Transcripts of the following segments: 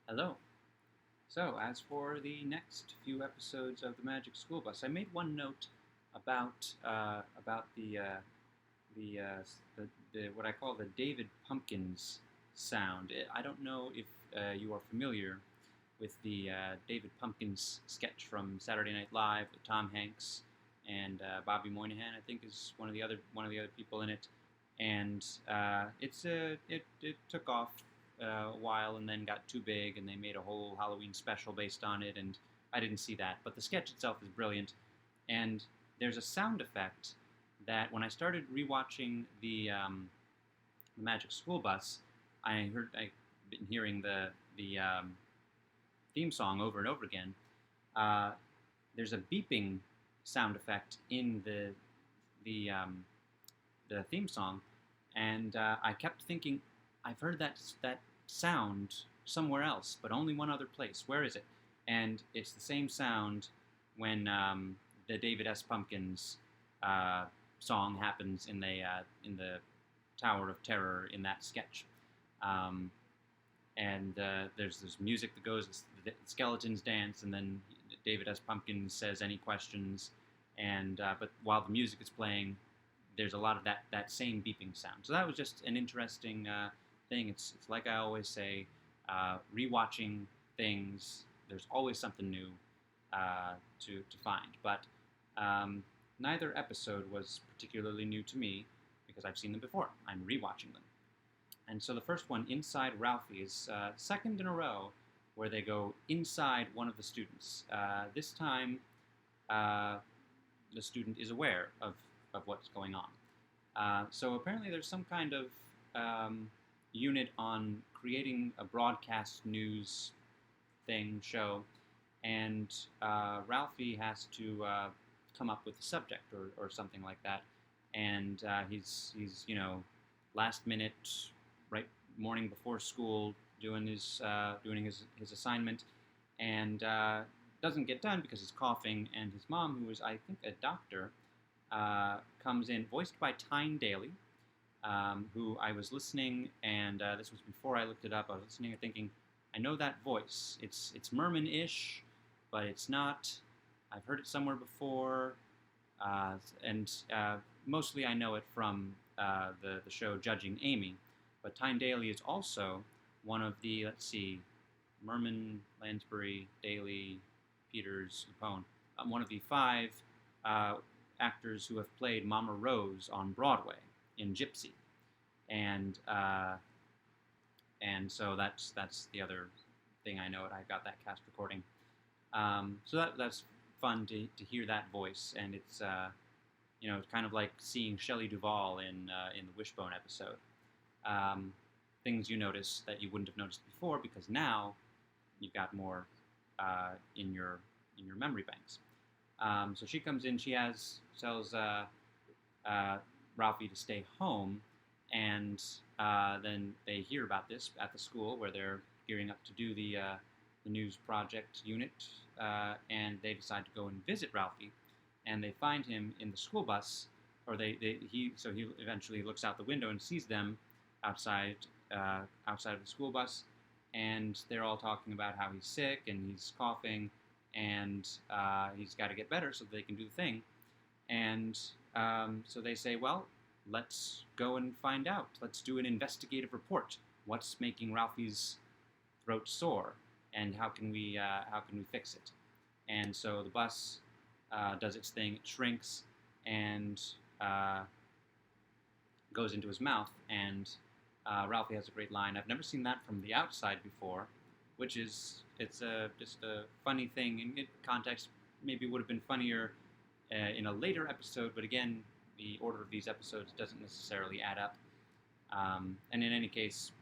Hello. So, as for the next few episodes of the Magic School Bus, I made one note about the what I call the David Pumpkins sound. I don't know if you are familiar with the David Pumpkins sketch from Saturday Night Live with Tom Hanks and Bobby Moynihan. I think is one of the other people in it, and it took off a while and then got too big, and they made a whole Halloween special based on it, and I didn't see that. But the sketch itself is brilliant, and there's a sound effect that when I started rewatching the Magic School Bus, I've been hearing the theme song over and over again. Uh, there's a beeping sound effect in the theme song, and I kept thinking, I've heard that sound somewhere else, but only one other place. Where is it? And it's the same sound when the David S. Pumpkins uh, song happens in the Tower of Terror in that sketch. Um, and there's this music that goes, the skeletons dance, and then David S. Pumpkins says any questions, and but while the music is playing, there's a lot of that same beeping sound. So that was just an interesting thing. It's like I always say, rewatching things. There's always something new to find, but um, neither episode was particularly new to me because I've seen them before. I'm rewatching them. And so the first one, Inside Ralphie, is second in a row where they go inside one of the students. This time, uh, the student is aware of what's going on. So apparently, there's some kind of unit on creating a broadcast news show, and Ralphie has to come up with a subject or something like that. And he's last minute, right morning before school, doing his assignment, and doesn't get done because he's coughing. And his mom, who is I think a doctor, comes in, voiced by Tyne Daly, who I was listening, and this was before I looked it up. I was listening and thinking, I know that voice. It's Merman-ish, but it's not. I've heard it somewhere before, and mostly I know it from the show Judging Amy. But Tyne Daly is also one of the, let's see, Merman, Lansbury, Daly, Peters, Lupone, one of the five uh, actors who have played Mama Rose on Broadway in Gypsy, and so that's the other thing I know. I got that cast recording, so that's fun to hear that voice, and it's it's kind of like seeing Shelley Duvall in the Wishbone episode. Um, Things you notice that you wouldn't have noticed before because now you've got more in your memory banks. So she comes in. She tells Ralphie to stay home, and then they hear about this at the school where they're gearing up to do the news project unit, and they decide to go and visit Ralphie, and they find him in the school bus, or he eventually looks out the window and sees them outside outside of the school bus, and they're all talking about how he's sick and he's coughing, and he's got to get better so they can do the thing. And so they say, well, let's go and find out. Let's do an investigative report. What's making Ralphie's throat sore, and how can we fix it? And so the bus does its thing. It shrinks and goes into his mouth, and Ralphie has a great line. I've never seen that from the outside before, which is just a funny thing in context. Maybe would have been funnier in a later episode, but again, the order of these episodes doesn't necessarily add up. And in any case,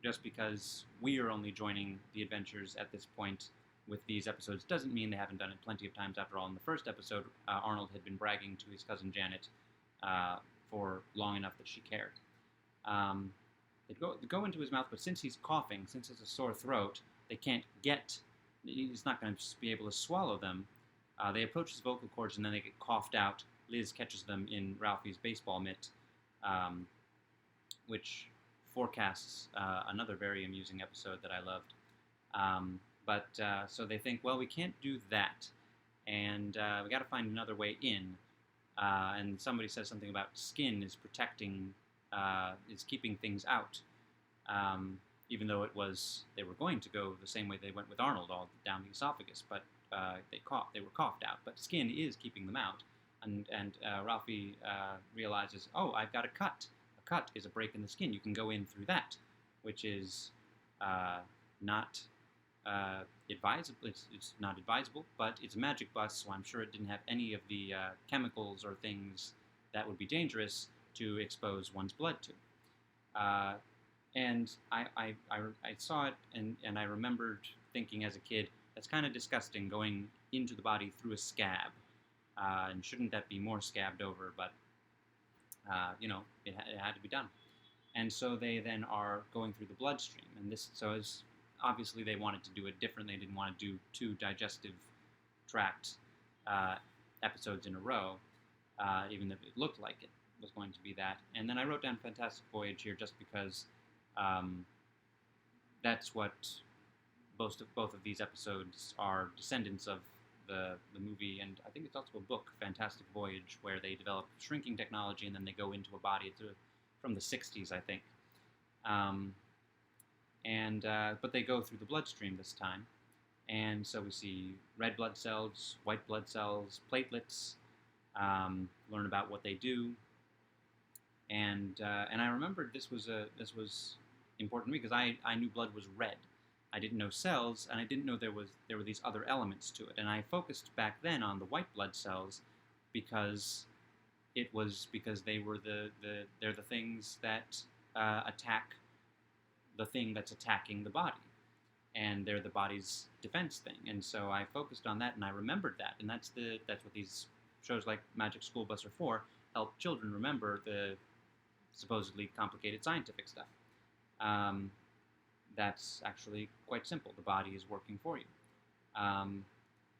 just because we are only joining the adventures at this point with these episodes doesn't mean they haven't done it plenty of times. After all, in the first episode, Arnold had been bragging to his cousin Janet for long enough that she cared. They go into his mouth, but since he's coughing, since it's a sore throat, they can't get. He's not going to be able to swallow them. They approach his vocal cords, and then they get coughed out. Liz catches them in Ralphie's baseball mitt, which forecasts another very amusing episode that I loved. So they think, well, we can't do that, and we got to find another way in. And somebody says something about skin is protecting, is keeping things out. Even though they were going to go the same way they went with Arnold, all down the esophagus, but they were coughed out. But skin is keeping them out, and Ralphie realizes, oh, I've got a cut. A cut is a break in the skin. You can go in through that, which is not advisable. It's not advisable, but it's a magic bus, so I'm sure it didn't have any of the chemicals or things that would be dangerous to expose one's blood to. And I saw it, and I remembered thinking as a kid, that's kind of disgusting going into the body through a scab. And shouldn't that be more scabbed over? But, it had to be done. And so they then are going through the bloodstream. And obviously they wanted to do it different. They didn't want to do 2 digestive tract episodes in a row, even if it looked like it was going to be that. And then I wrote down Fantastic Voyage here just because that's what both of these episodes are descendants of the movie, and I think it's also a book, Fantastic Voyage, where they develop shrinking technology and then they go into a body. It's from the 60s, I think. But they go through the bloodstream this time, and so we see red blood cells, white blood cells, platelets, learn about what they do, and I remembered this was important to me because I knew blood was red. I didn't know cells, and I didn't know there were these other elements to it. And I focused back then on the white blood cells because they were they're the things that attack the thing that's attacking the body, and they're the body's defense thing. And so I focused on that, and I remembered that, and that's what these shows like Magic School Bus are for, help children remember the supposedly complicated scientific stuff. That's actually quite simple. The body is working for you.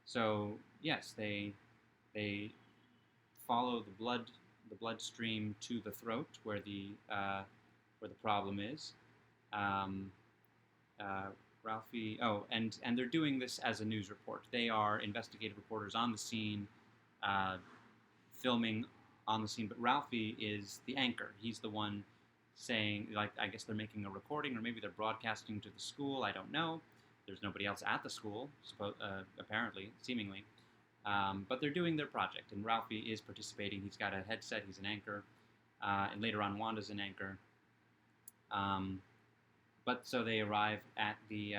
So yes, they follow the bloodstream to the throat where the problem is. Ralphie. Oh, and they're doing this as a news report. They are investigative reporters on the scene, filming on the scene. But Ralphie is the anchor. He's the one saying, like, I guess they're making a recording, or maybe they're broadcasting to the school. I don't know. There's nobody else at the school, apparently, seemingly. But they're doing their project, and Ralphie is participating. He's got a headset. He's an anchor. And later on, Wanda's an anchor. But so they arrive at the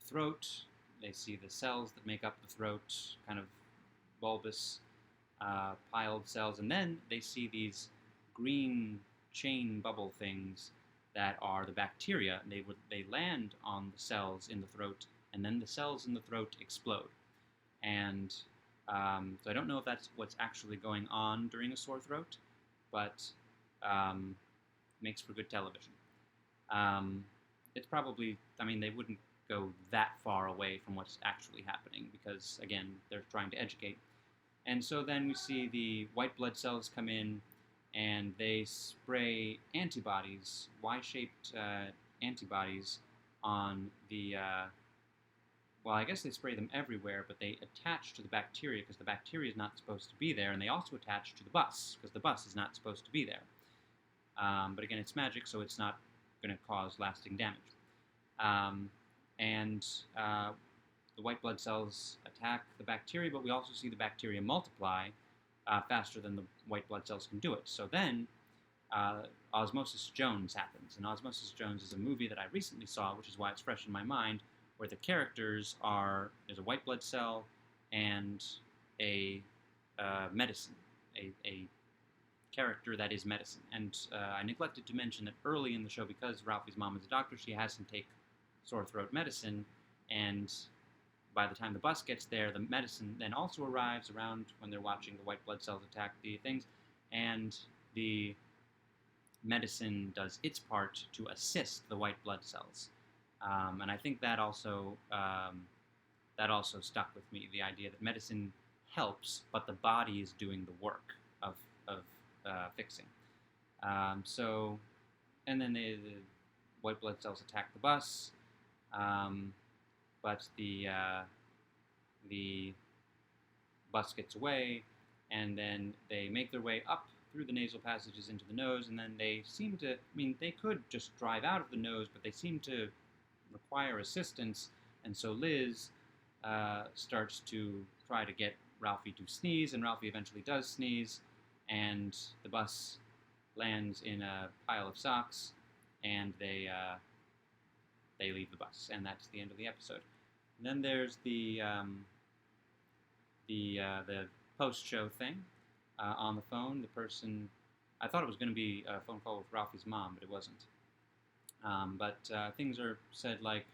throat. They see the cells that make up the throat, kind of bulbous, piled cells. And then they see these green chain bubble things that are the bacteria. And they land on the cells in the throat, and then the cells in the throat explode. And so I don't know if that's what's actually going on during a sore throat, but makes for good television. It's probably, they wouldn't go that far away from what's actually happening because, again, they're trying to educate. And so then we see the white blood cells come in, and they spray antibodies, Y-shaped antibodies, on the, I guess they spray them everywhere, but they attach to the bacteria because the bacteria is not supposed to be there, and they also attach to the bus because the bus is not supposed to be there. But again, it's magic, so it's not going to cause lasting damage. The white blood cells attack the bacteria, but we also see the bacteria multiply faster than the white blood cells can do it. So then Osmosis Jones happens. And Osmosis Jones is a movie that I recently saw, which is why it's fresh in my mind, where the characters there's a white blood cell and a medicine, a character that is medicine. And I neglected to mention that early in the show, because Ralphie's mom is a doctor, she has him take sore throat medicine, and by the time the bus gets there, the medicine then also arrives around when they're watching the white blood cells attack the things, and the medicine does its part to assist the white blood cells. And I think that also stuck with me, the idea that medicine helps, but the body is doing the work of fixing. And then the white blood cells attack the bus, but the bus gets away, and then they make their way up through the nasal passages into the nose, and then they seem to, I mean, they could just drive out of the nose, but they seem to require assistance, and so Liz starts to try to get Ralphie to sneeze, and Ralphie eventually does sneeze, and the bus lands in a pile of socks, and they leave the bus, and that's the end of the episode. And then there's the post-show thing on the phone. The person, I thought it was going to be a phone call with Ralphie's mom, but it wasn't. But things are said like,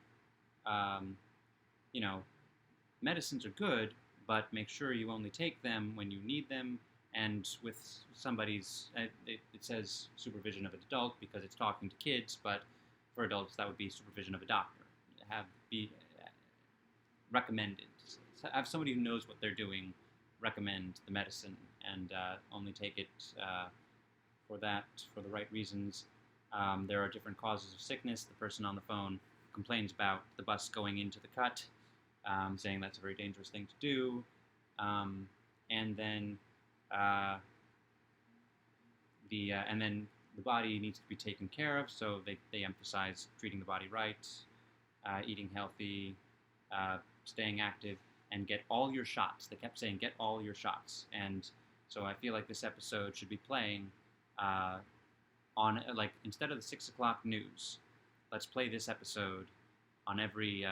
you know, medicines are good, but make sure you only take them when you need them, and with somebody's, it says supervision of an adult because it's talking to kids, but for adults that would be supervision of a doctor. Be recommended. Have somebody who knows what they're doing recommend the medicine, and only take it for the right reasons. There are different causes of sickness. The person on the phone complains about the bus going into the cut, saying that's a very dangerous thing to do. And then the body needs to be taken care of, so they emphasize treating the body right, eating healthy, staying active, and get all your shots. They kept saying, get all your shots. And so I feel like this episode should be playing on, like, instead of the 6 o'clock news, let's play this episode on every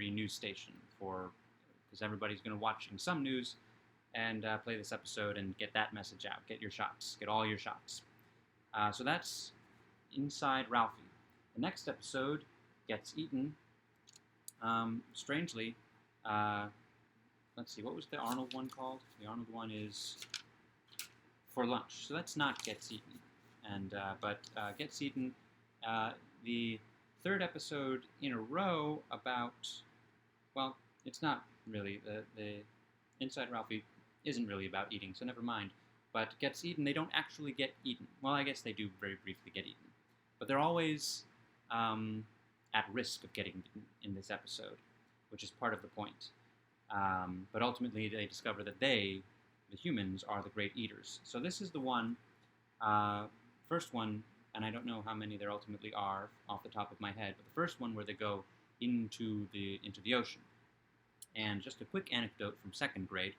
news station, because everybody's going to watch some news, and play this episode and get that message out. Get your shots. Get all your shots. So that's Inside Ralphie. The next episode, Gets Eaten. Strangely, let's see, what was the Arnold one called? The Arnold one is For Lunch. So that's not Gets Eaten. But Gets Eaten, the third episode in a row about, well, it's not really, the Inside Ralphie isn't really about eating, so never mind. But Gets Eaten, they don't actually get eaten. Well, I guess they do very briefly get eaten. But they're always at risk of getting eaten in this episode, which is part of the point. But ultimately, they discover that they, the humans, are the great eaters. So this is the one, first one, and I don't know how many there ultimately are off the top of my head, but the first one where they go into the ocean. And just a quick anecdote from second grade,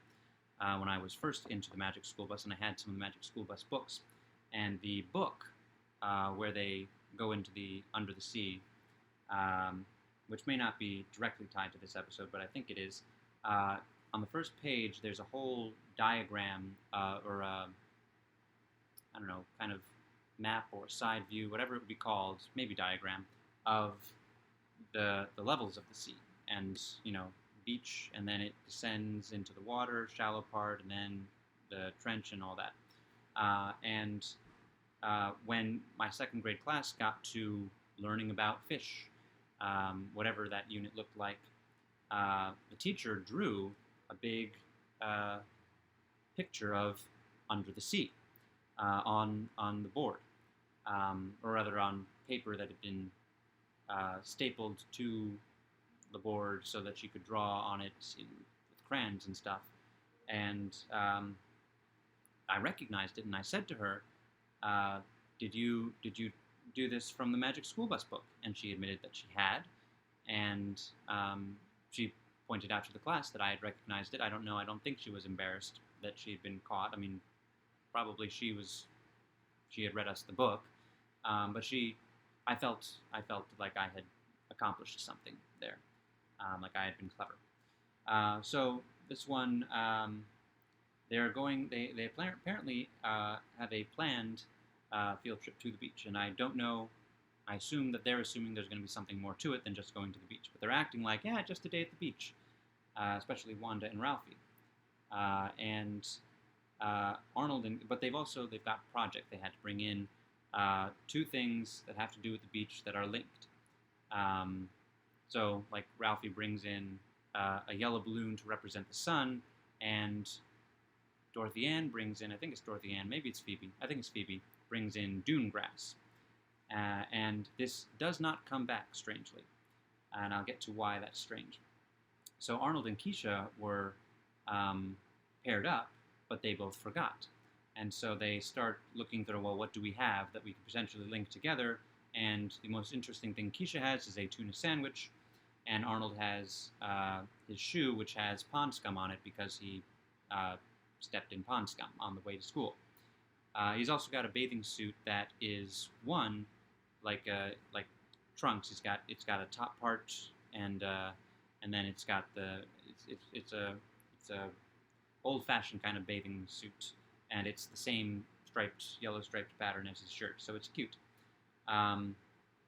when I was first into the Magic School Bus, and I had some of the Magic School Bus books. And the book where they go into under the sea, which may not be directly tied to this episode, but I think it is. On the first page, there's a whole diagram, or I don't know, kind of map or side view, whatever it would be called, maybe diagram, of the levels of the sea. And, beach, and then it descends into the water, shallow part, and then the trench and all that. When my second grade class got to learning about fish, whatever that unit looked like, the teacher drew a big picture of under the sea on the board, or rather on paper that had been stapled to the board so that she could draw on it with crayons and stuff. And I recognized it, and I said to her, did you do this from the Magic School Bus book? And she admitted that she had, and she pointed out to the class that I had recognized it. I don't think she was embarrassed that she had been caught. I mean, probably she had read us the book, but I felt like I had accomplished something there, like I had been clever. So this one, they apparently have a planned field trip to the beach, and I don't know. I assume that they're assuming there's going to be something more to it than just going to the beach, but they're acting like, yeah, just a day at the beach, especially Wanda and Ralphie, and Arnold. But they've got a project. They had to bring in two things that have to do with the beach that are linked. So, like, Ralphie brings in a yellow balloon to represent the sun, and Dorothy Ann brings in, I think it's Dorothy Ann, maybe it's Phoebe, I think it's Phoebe, brings in dune grass. And this does not come back, strangely. and I'll get to why that's strange. So Arnold and Keisha were paired up, but they both forgot. And so they start looking through, well, what do we have that we can potentially link together? And the most interesting thing Keisha has is a tuna sandwich, and Arnold has his shoe, which has pond scum on it because he stepped in pond scum on the way to school. He's also got a bathing suit that is one like trunks. It's got a top part and then it's got it's a old fashioned kind of bathing suit, and it's the same yellow striped pattern as his shirt, so it's cute. Um,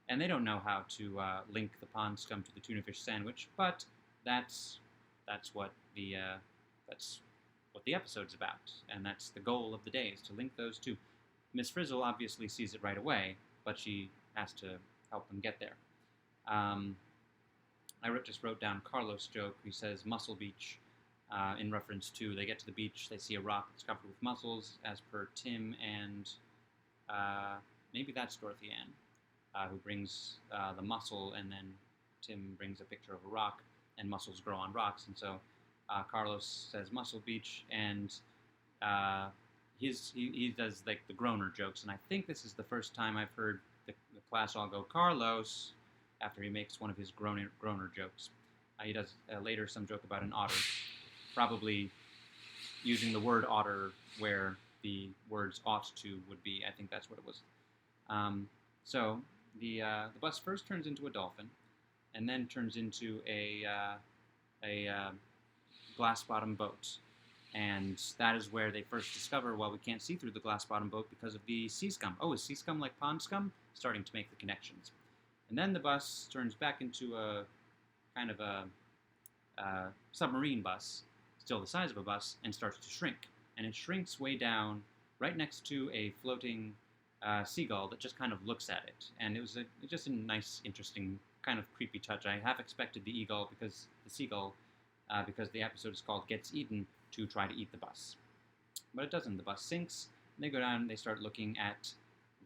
and they don't know how to link the pond scum to the tuna fish sandwich, but that's that's what the uh, that's what the episode's about, and that's the goal of the day is to link those two. Miss Frizzle obviously sees it right away, but she has to help them get there. Um, just wrote down Carlos' joke. He says Muscle Beach in reference to they get to the beach, they see a rock that's covered with mussels, as per Tim and maybe that's Dorothy Ann, who brings the mussel, and then Tim brings a picture of a rock, and mussels grow on rocks, and so Carlos says Muscle Beach, and he does like the groaner jokes, and I think this is the first time I've heard the class all go Carlos after he makes one of his groaner jokes. He does later some joke about an otter, probably using the word otter where the words ought to would be. I think that's what it was. So the bus first turns into a dolphin, and then turns into a glass bottom boat. And that is where they first discover, well, we can't see through the glass bottom boat because of the sea scum. Oh, is sea scum like pond scum? Starting to make the connections. And then the bus turns back into a kind of a submarine bus, still the size of a bus, and starts to shrink. And it shrinks way down right next to a floating seagull that just kind of looks at it. And it was just a nice, interesting, kind of creepy touch. I half expected the seagull, because the episode is called Gets Eaten, to try to eat the bus. But it doesn't. The bus sinks, and they go down and they start looking at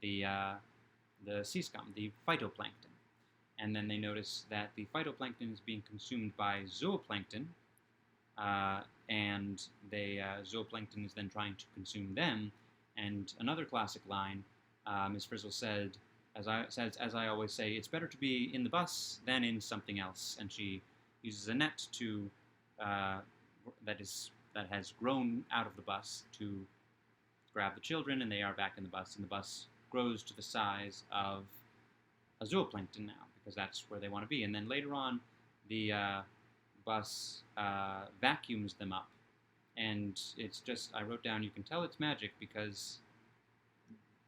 the sea scum, the phytoplankton. And then they notice that the phytoplankton is being consumed by zooplankton, and zooplankton is then trying to consume them. And another classic line, Ms. Frizzle said, as I always say, it's better to be in the bus than in something else. And she uses a net to that has grown out of the bus to grab the children, and they are back in the bus, and the bus grows to the size of a zooplankton now, because that's where they want to be. And then later on, the bus vacuums them up, and it's just, I wrote down, you can tell it's magic, because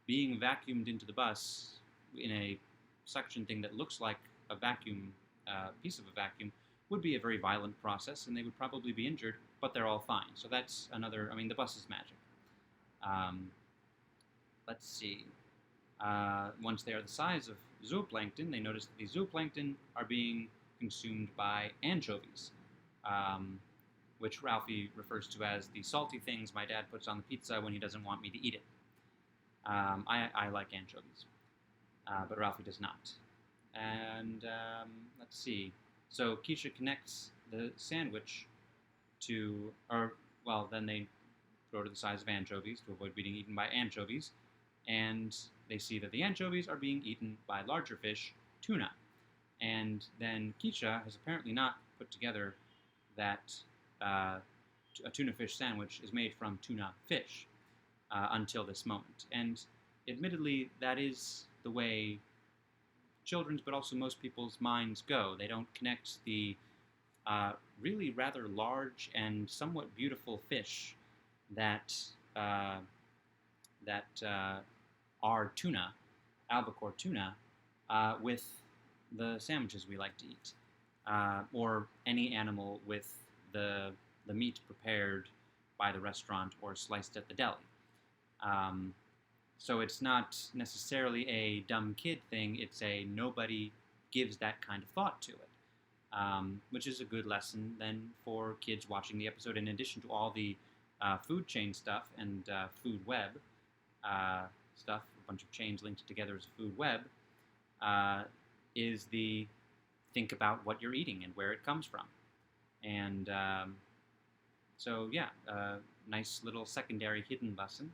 being vacuumed into the bus in a suction thing that looks like a vacuum, piece of a vacuum, would be a very violent process, and they would probably be injured, but they're all fine. So that's another, the bus is magic. Let's see. Once they are the size of zooplankton, they notice that the zooplankton are being consumed by anchovies, which Ralphie refers to as the salty things my dad puts on the pizza when he doesn't want me to eat it. I like anchovies, but Ralphie does not. And let's see. So Keisha connects the sandwich then they grow to the size of anchovies to avoid being eaten by anchovies, and they see that the anchovies are being eaten by larger fish, tuna. And then Keisha has apparently not put together that a tuna fish sandwich is made from tuna fish until this moment. And admittedly, that is the way children's, but also most people's minds go. They don't connect the really rather large and somewhat beautiful fish that are tuna, albacore tuna, with the sandwiches we like to eat, or any animal with the meat prepared by the restaurant or sliced at the deli. So it's not necessarily a dumb kid thing, it's a nobody gives that kind of thought to it, which is a good lesson then for kids watching the episode, in addition to all the food chain stuff and food web stuff, a bunch of chains linked together as a food web, is the think about what you're eating and where it comes from. And so, yeah, nice little secondary hidden lesson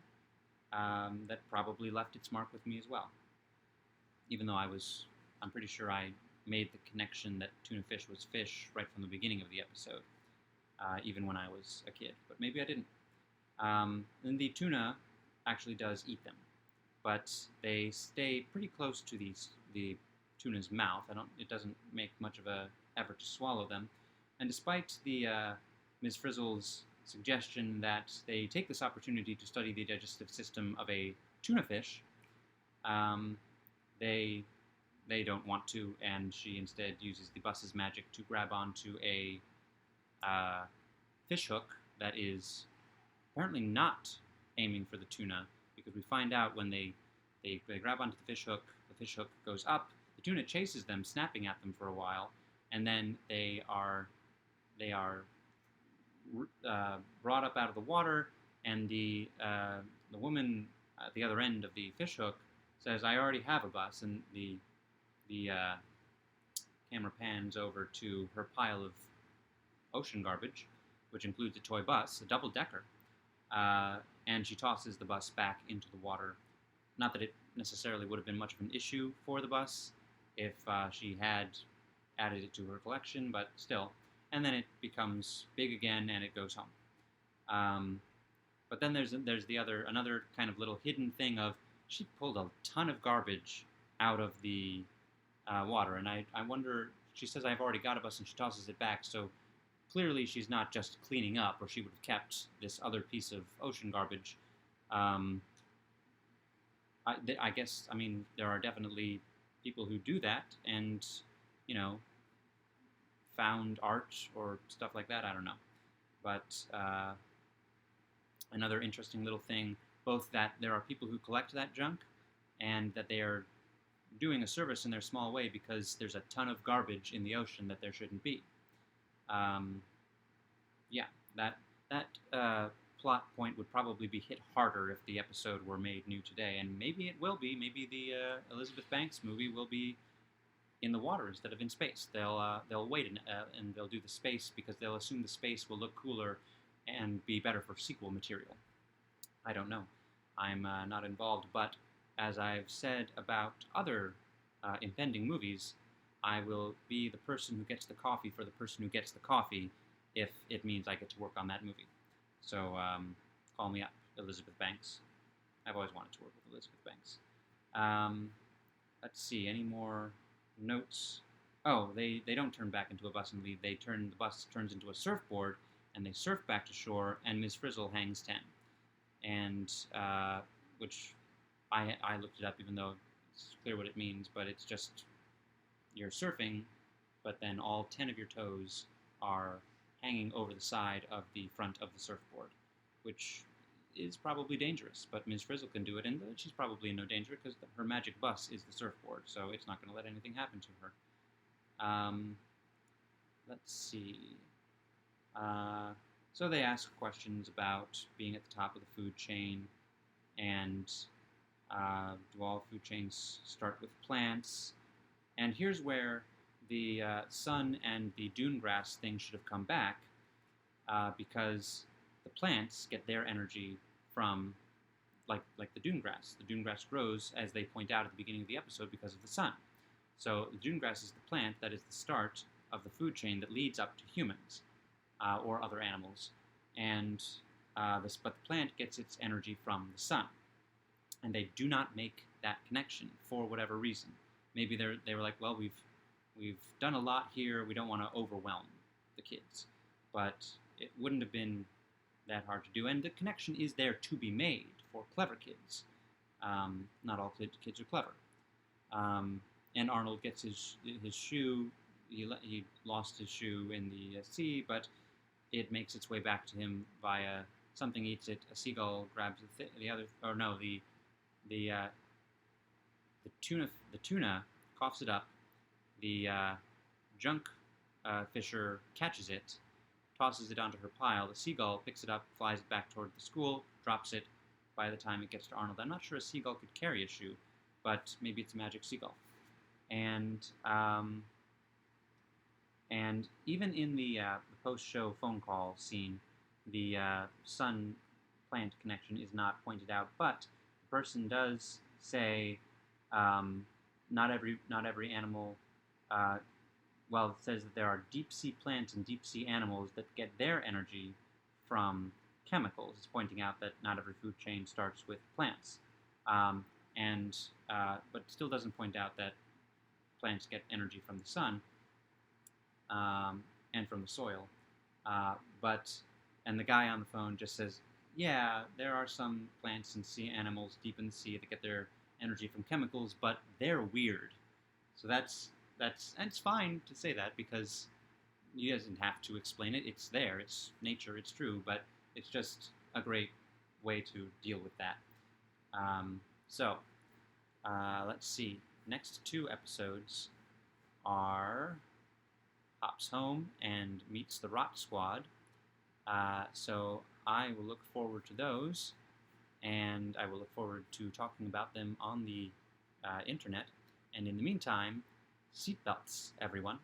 that probably left its mark with me as well. Even though I'm pretty sure I made the connection that tuna fish was fish right from the beginning of the episode, even when I was a kid. But maybe I didn't. And the tuna actually does eat them, but they stay pretty close to the tuna's mouth. It doesn't make much of a effort to swallow them. And despite the Ms. Frizzle's suggestion that they take this opportunity to study the digestive system of a tuna fish, they don't want to, and she instead uses the bus's magic to grab onto a fish hook that is apparently not aiming for the tuna, because we find out when they grab onto the fish hook goes up, the tuna chases them, snapping at them for a while, and then they are brought up out of the water, and the woman at the other end of the fish hook says, "I already have a bus," and the camera pans over to her pile of ocean garbage, which includes a toy bus, a double-decker, and she tosses the bus back into the water. Not that it necessarily would have been much of an issue for the bus if she had added it to her collection, but still. And then it becomes big again, and it goes home. But then there's another kind of little hidden thing of she pulled a ton of garbage out of the water, and I wonder. She says, "I've already got a bus," and she tosses it back. So clearly, she's not just cleaning up, or she would have kept this other piece of ocean garbage. I guess, I mean, there are definitely people who do that, and found art or stuff like that. I don't know, but another interesting little thing, both that there are people who collect that junk, and that they are doing a service in their small way because there's a ton of garbage in the ocean that there shouldn't be. Yeah, that plot point would probably be hit harder if the episode were made new today, and maybe it will be. Maybe the Elizabeth Banks movie will be in the water instead of in space. They'll wait and they'll do the space because they'll assume the space will look cooler and be better for sequel material. I don't know. I'm not involved, but as I've said about other impending movies, I will be the person who gets the coffee for the person who gets the coffee if it means I get to work on that movie. So call me up, Elizabeth Banks. I've always wanted to work with Elizabeth Banks. Let's see, any more notes? Oh, they don't turn back into a bus and leave. The bus turns into a surfboard, and they surf back to shore, and Ms. Frizzle hangs 10. And, which I looked it up, even though it's clear what it means, but it's just you're surfing, but then all 10 of your toes are hanging over the side of the front of the surfboard, which is probably dangerous, but Ms. Frizzle can do it, and she's probably in no danger because her magic bus is the surfboard, so it's not going to let anything happen to her. Let's see. So they ask questions about being at the top of the food chain, and do all food chains start with plants? And here's where the sun and the dune grass thing should have come back, because the plants get their energy from, like the dune grass. The dune grass grows, as they point out at the beginning of the episode, because of the sun. So the dune grass is the plant that is the start of the food chain that leads up to humans or other animals. And but the plant gets its energy from the sun, and they do not make that connection for whatever reason. Maybe they were like, well, we've done a lot here. We don't want to overwhelm the kids, but it wouldn't have been that hard to do. And the connection is there to be made for clever kids. Not all kids are clever. And Arnold gets his shoe. He lost his shoe in the sea, but it makes its way back to him via something eats it. A seagull grabs the other, or no, the tuna coughs it up. The junk fisher catches it, tosses it onto her pile. The seagull picks it up, flies it back toward the school, drops it. By the time it gets to Arnold, I'm not sure a seagull could carry a shoe, but maybe it's a magic seagull. And And even in the post-show phone call scene, the sun-plant connection is not pointed out, but the person does say, not every animal. Well, it says that there are deep-sea plants and deep-sea animals that get their energy from chemicals. It's pointing out that not every food chain starts with plants, um, and but still doesn't point out that plants get energy from the sun and from the soil. Uh, but and the guy on the phone just says, "Yeah, there are some plants and sea animals deep in the sea that get their energy from chemicals, but they're weird." So and it's fine to say that because you doesn't have to explain it. It's there. It's nature. It's true. But it's just a great way to deal with that. So let's see. Next two episodes are Hops Home and Meets the Rot Squad. So I will look forward to those, and I will look forward to talking about them on the internet. And in the meantime, seatbelts, everyone.